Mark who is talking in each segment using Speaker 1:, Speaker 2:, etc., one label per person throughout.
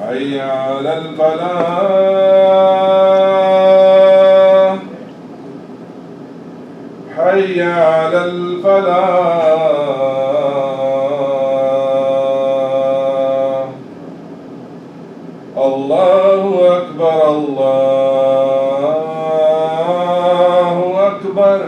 Speaker 1: حي على الفلاح حي على الفلاح الله أكبر الله أكبر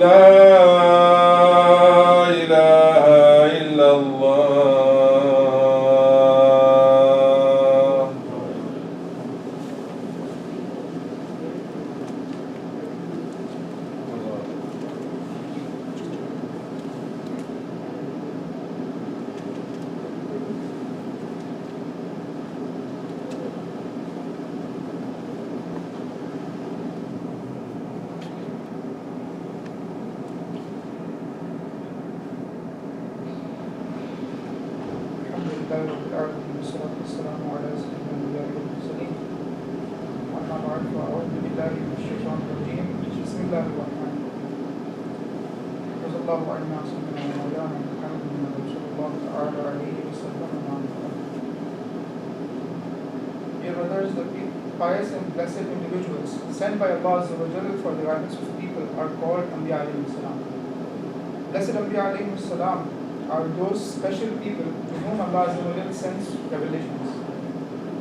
Speaker 1: لا إله إلا الله
Speaker 2: لله رب العالمين والصلاة والسلام على سيدنا الأنبياء والمرسلين أما بعد فأعوذ بالله من الشيطان الرجيم بسم الله الرحمن الرحيم وصلى الله على سيدنا ومولانا محمد صلى الله تعالى عليه وسلم. Dear brothers, the pious and blessed individuals sent by Allah Azza wa Jalla for the guidance of people are called Anbiya alayhi salam. Blessed Anbiya alayhi salam are those special people to whom Allah Azza wa Jalla sends revelations.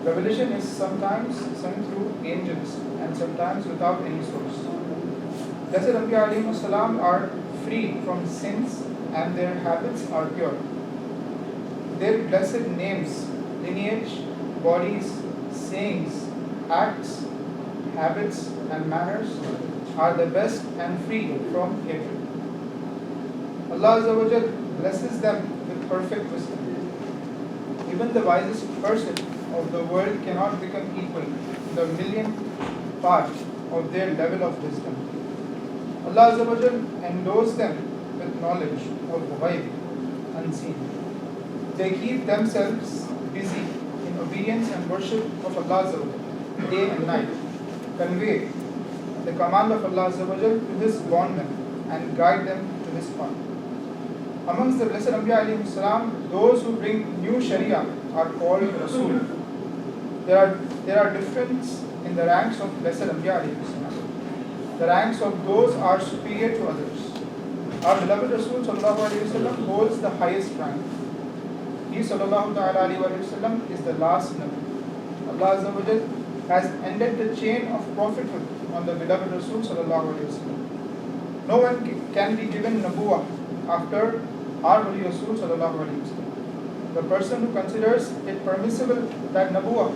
Speaker 2: Revelation is sometimes sent through angels and sometimes without any source. Blessed Anbiya alayhi salam are free from sins and their habits are pure. Their blessed names, lineage, bodies, sayings, acts, habits and manners are the best and free from hatred. Allah Azza wa Jalla blesses them with perfect wisdom. Even the wisest person of the world cannot become equal to the millionth part of their level of wisdom. Allah Azza wa Jalla endows them with knowledge of the ghaib, unseen. They keep themselves busy in obedience and worship of Allah Azza wa Jalla day and night, convey the command of Allah Azza wa Jalla to His bondmen and guide them to His path. Amongst the blessed Anbiya alayhi salam, those who bring new Sharia are called Rasul. There are differences in the ranks of blessed Anbiya alayhi salam. The ranks of those are superior to others. Our beloved Rasul sallallahu alayhi wasallam holds the highest rank. He sallallahu ta'ala alayhi wasallam is the last Nabi. Allah Azza wa Jalla has ended the chain of prophethood on the beloved Rasul sallallahu alayhi wasallam. No one can be given Nabuwah after our Holy Rasul sallallahu alayhi wasallam. The person who considers it permissible that Nabuwah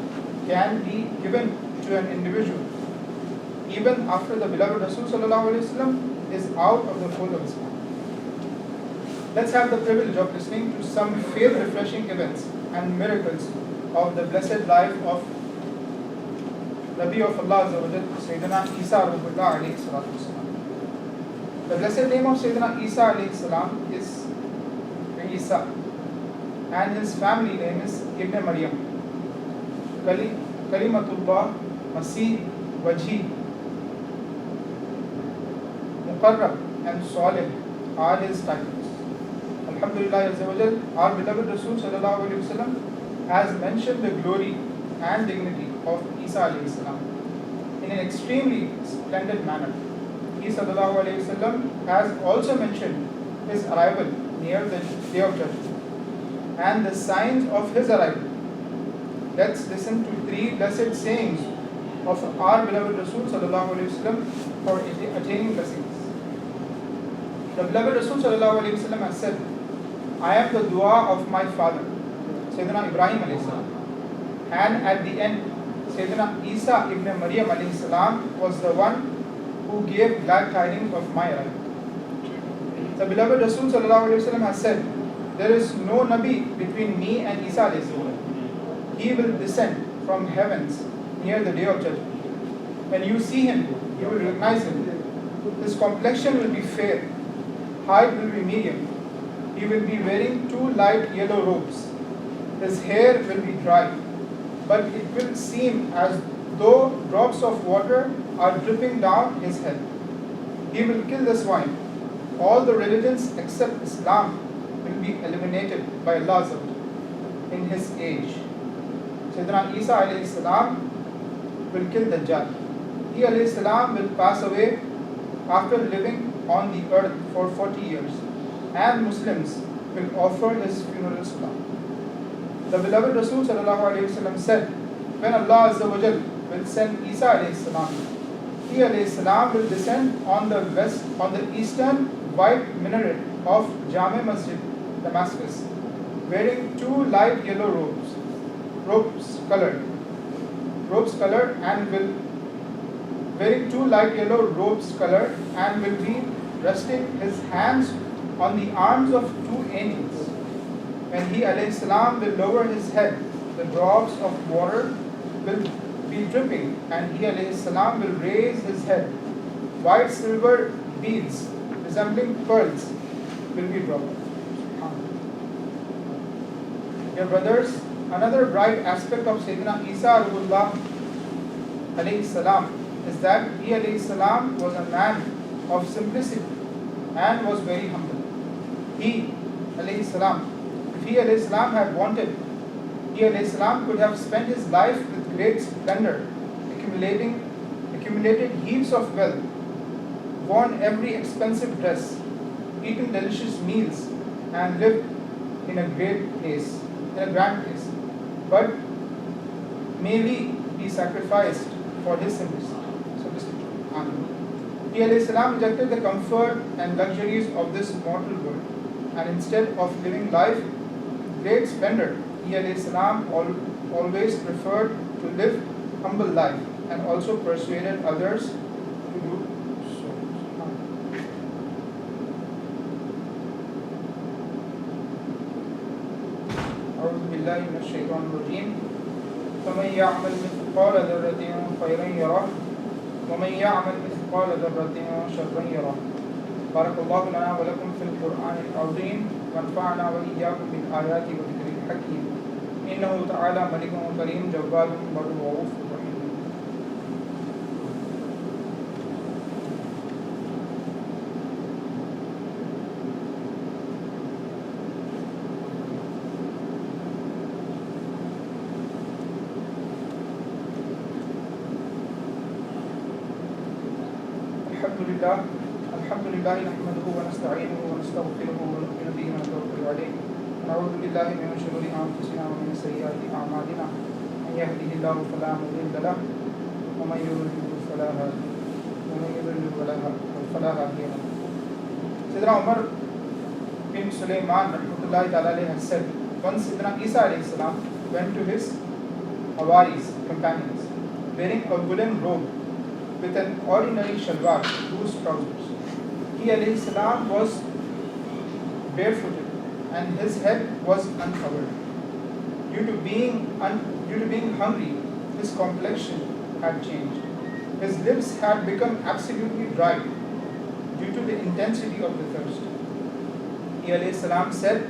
Speaker 2: can be given to an individual even after the beloved Rasul sallallahu alayhi wasallam is out of the fold of Islam. Let's have the privilege of listening to some faith-refreshing events and miracles of the blessed life of Nabi of Allah Azza wa Jalla, Sayyidina Isa Ruhullah alayhi salatu wasalam. The blessed name of Sayyidina Isa alayhi salam is Isa, and his family name is Ibn Maryam. Kalimatullah, Masih, Wajhi, Muqarrab and Salih are his titles. Alhamdulillah Azza wa Jal, our beloved Rasul sallallahu alayhi wasallam has mentioned the glory and dignity of Isa alayhi salam in an extremely splendid manner. He sallallahu alayhi wasallam has also mentioned his arrival near the Day of Judgment and the signs of his arrival. Let's listen to three blessed sayings of our beloved Rasul sallallahu alayhi wasallam for attaining blessings. The beloved Rasul sallallahu alayhi wasallam has said, I am the dua of my father, Sayyidina Ibrahim alayhi salam. And at the end, Sayyidina Isa ibn Maryam alayhi salam was the one who gave glad tidings of my arrival. The beloved Rasul sallallahu alayhi wasallam has said, there is no Nabi between me and Isa alayhi salam. He will descend from heavens near the Day of Judgment. When you see him, you will recognize him. His complexion will be fair, height will be medium. He will be wearing two light yellow robes. His hair will be dry, but it will seem as though drops of water are dripping down his head. He will kill the swine. All the religions except Islam will be eliminated by Allah. in his age. Sayyidina Isa alayhi salam will kill Dajjal. He alayhi salam will pass away after living on the earth for 40 years, and Muslims will offer his funeral salah. The beloved Rasul sallallahu alayhi wasallam said, when Allah Azza wa Jal will send Isa alayhi salam, he alayhi salam will descend on the eastern white minaret of Jame Masjid, Damascus, wearing two light yellow robes colored, and will wearing two light yellow robes colored, and will be resting his hands on the arms of two angels. When he alayhi salam will lower his head, the drops of water will be dripping, and he alayhi salam will raise his head. White silver beads resembling pearls will be dropped. Dear brothers, another bright aspect of Sayyidina Isa Ruhullah alayhi salam is that he alayhi salam was a man of simplicity and was very humble. He alayhi salam, if he alayhi salam had wanted, he alayhi salam could have spent his life with great splendor, accumulated heaps of wealth, worn every expensive dress, eaten delicious meals, and lived in a grand place. But may we be sacrificed for his simplicity. He alayhi salam rejected the comfort and luxuries of this mortal world, and instead of living life with great splendor, he alayhi salam always preferred to live humble life, and also persuaded others to do so. أعوذ بالله من الشيطان الرجيم. فمن يعمل مثقال ذرة خيرا يره ومن يعمل مثقال ذرة شرا يره. بارك الله لنا ولكم في القرآن العظيم ونفعنا وإياكم بالآيات والذكر الحكيم. إنه تعالى ملك كريم جواد بر رؤوف رحيم. الحمد لله نحمده ونستعينه ونستغفره ونؤمن به ونتوكل عليه ونعوذ بالله من شرور أنفسنا ومن سيئات أعمالنا من يهده الله فلا مضل له ومن يضلل فلا هادي له. Sayyidina Umar bin Sulaiman rahmatullahi ta'ala alayhi has said, once Sayyidina Isa alayhi salam went to his Hawaris, companions, wearing a woolen robe with an ordinary shalwar, loose trousers. He alayhi salam was barefooted and his head was uncovered. Due to being hungry, his complexion had changed. His lips had become absolutely dry due to the intensity of the thirst. He alayhi salam said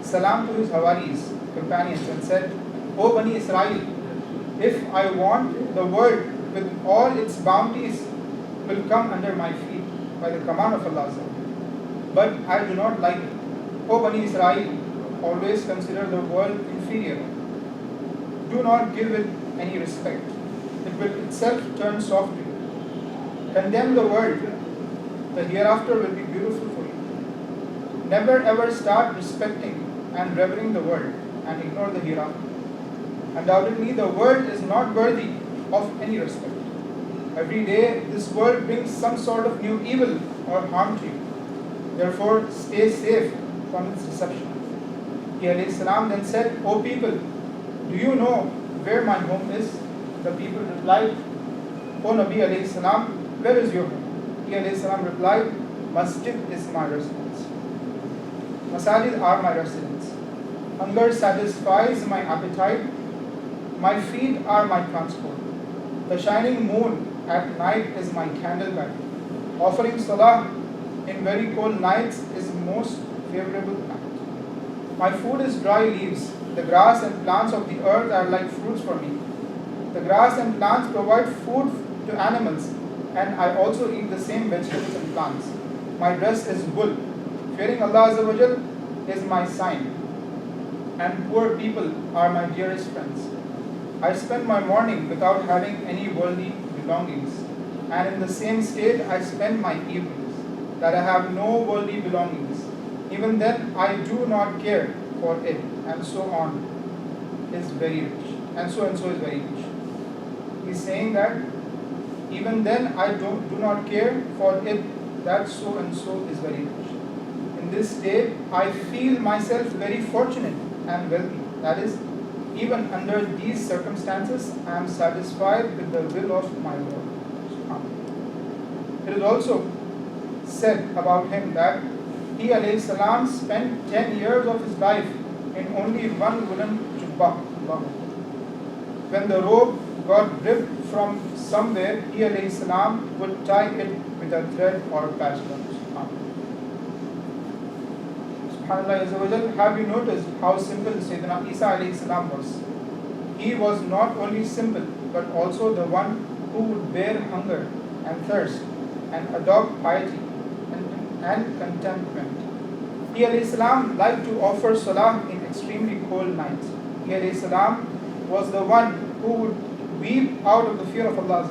Speaker 2: salam to his Hawaris, companions, and said, O Bani Israel, if I want, the world with all its bounties will come under my feet by the command of Allah. But I do not like it. O Bani Israel, always consider the world inferior. Do not give it any respect. It will itself turn soft to you. Condemn the world. The hereafter will be beautiful for you. Never ever start respecting and revering the world and ignore the hereafter. Undoubtedly, the world is not worthy of any respect. Every day, this world brings some sort of new evil or harm to you. Therefore, stay safe from its deception. He alayhi salam then said, O people, do you know where my home is? The people replied, O Nabi alayhi salam, where is your home? He alayhi salam replied, Masjid is my residence. Masajid are my residence. Hunger satisfies my appetite. My feet are my transport. The shining moon at night is my candle light. Offering salah in very cold nights is most favorable act. My food is dry leaves. The grass and plants of the earth are like fruits for me. The grass and plants provide food to animals, and I also eat the same vegetables and plants. My dress is wool. Fearing Allah Azza wa Jal is my sign. and poor people are my dearest friends. I spend my morning without having any worldly belongings, and in the same state I spend my evenings, that I have no worldly belongings. Even then I do not care for it, and so on is very rich, and so is very rich. He's saying that even then I do not care for it, that so and so is very rich. In this state, I feel myself very fortunate and wealthy. That is, even under these circumstances, I am satisfied with the will of my Lord. It is also said about him that he alayhi salam spent 10 years of his life in only one woolen jubbah. When the robe got ripped from somewhere, he alayhi salam would tie it with a thread or a patchwork. SubhanAllah, have you noticed how simple Sayyidina Isa alayhi salam was? He was not only simple, but also the one who would bear hunger and thirst and adopt piety and contentment. He alayhi salam liked to offer salah in extremely cold nights. He alayhi salam was the one who would weep out of the fear of Allah,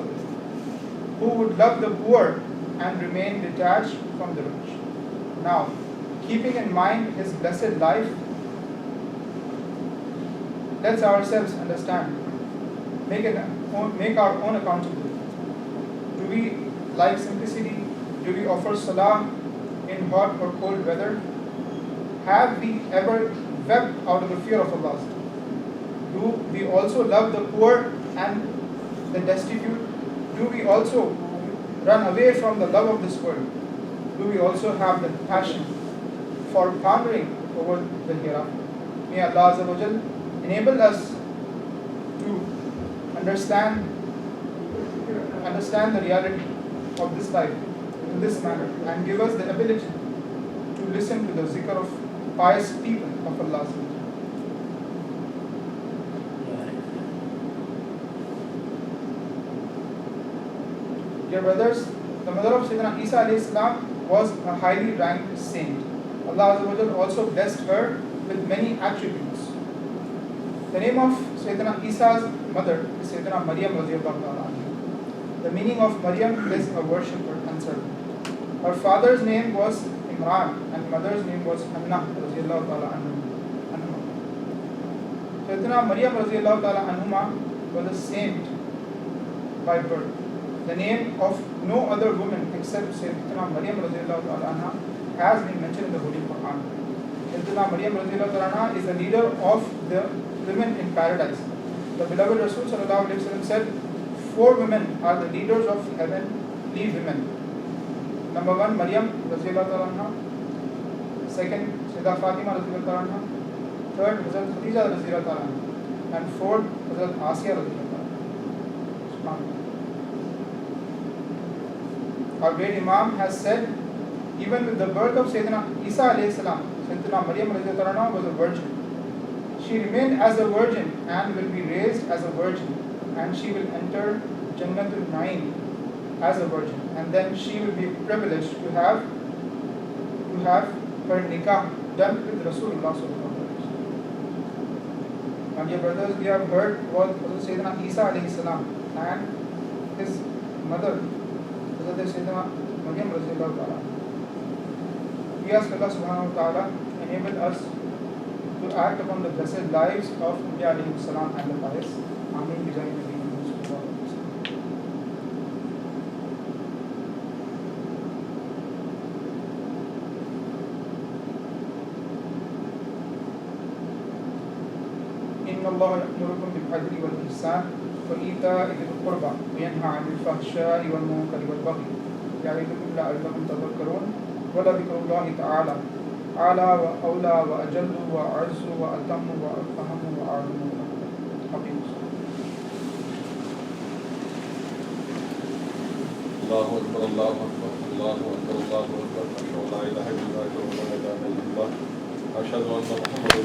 Speaker 2: who would love the poor and remain detached from the rich. Now, keeping in mind his blessed life, let's ourselves understand, make our own accountability. Do we like simplicity? Do we offer salah in hot or cold weather? Have we ever wept out of the fear of Allah? Do we also love the poor and the destitute? Do we also run away from the love of this world? Do we also have the passion for pondering over the hereafter? May Allah Azza wa Jal enable us to understand the reality of this life in this manner, and give us the ability to listen to the zikr of pious people of Allah. Dear brothers, the mother of Sayyidina Isa alayhi salam was a highly ranked saint. Allah Azza wa Jal also blessed her with many attributes. The name of Sayyidina Isa's mother is Sayyidina Maryam radiyallahu ta'ala anha. The meaning of Maryam is a worshipper and servant. Her father's name was Imran and mother's name was Hannah radiyallahu ta'ala anha. Sayyidina Maryam radiyallahu ta'ala anhuma was a saint by birth. The name of no other woman except Sayyidina Maryam radiyallahu ta'ala anha has been mentioned in the Holy Quran. Sayyidina Maryam radiyallahu ta'ala anha is the leader of the women in paradise. The beloved Rasul sallallahu alaihi wasallam said, 4 women are the leaders of heavenly women. Number 1, Maryam radiyallahu ta'ala anha. Second, Sayyidah Fatima radiyallahu ta'ala anha. Third, Hazrat Khadija radiyallahu ta'ala anha. And fourth, Hazrat Asiya radiyallahu ta'ala anha. Our great Imam has said, even with the birth of Sayyidina Isa alayhi salam, Sayyidina Maryam radiyallahu ta'ala anha was a virgin. She remained as a virgin and will be raised as a virgin, and she will enter Jannatul Naim as a virgin, and then she will be privileged to have her nikah done with Rasulullah sallallahu alaihi wasallam. My dear brothers, we have heard what Sayyidina Isa alayhi salam and his mother Sayyidina Maryam radiyallahu ta'ala. We ask Allah subhanahu wa ta'ala enable us to act upon the blessed lives of Anbiya alayhi salam and the pious. Ameen bi jahi Nabi Muhammad sallallahu alaihi wasallam. Inna Allah ya'murukum bil adli wal ihsan wa ita'i dhil qurba wa yanha 'anil fahsha'i wal munkari wal baghi ya'idukum la'allakum tadhakkarun wa la dhikrullahi ta'ala ala wa awla wa ajallu wa a'azzu wa atammu wa afhamu wa a'lamu.
Speaker 1: Allahu Akbar, Allahu Akbar, Allahu Akbar, Allahu Akbar. Ashhadu an la ilaha illallah wa la ilaha illallah. Ashhadu anna Muhammadan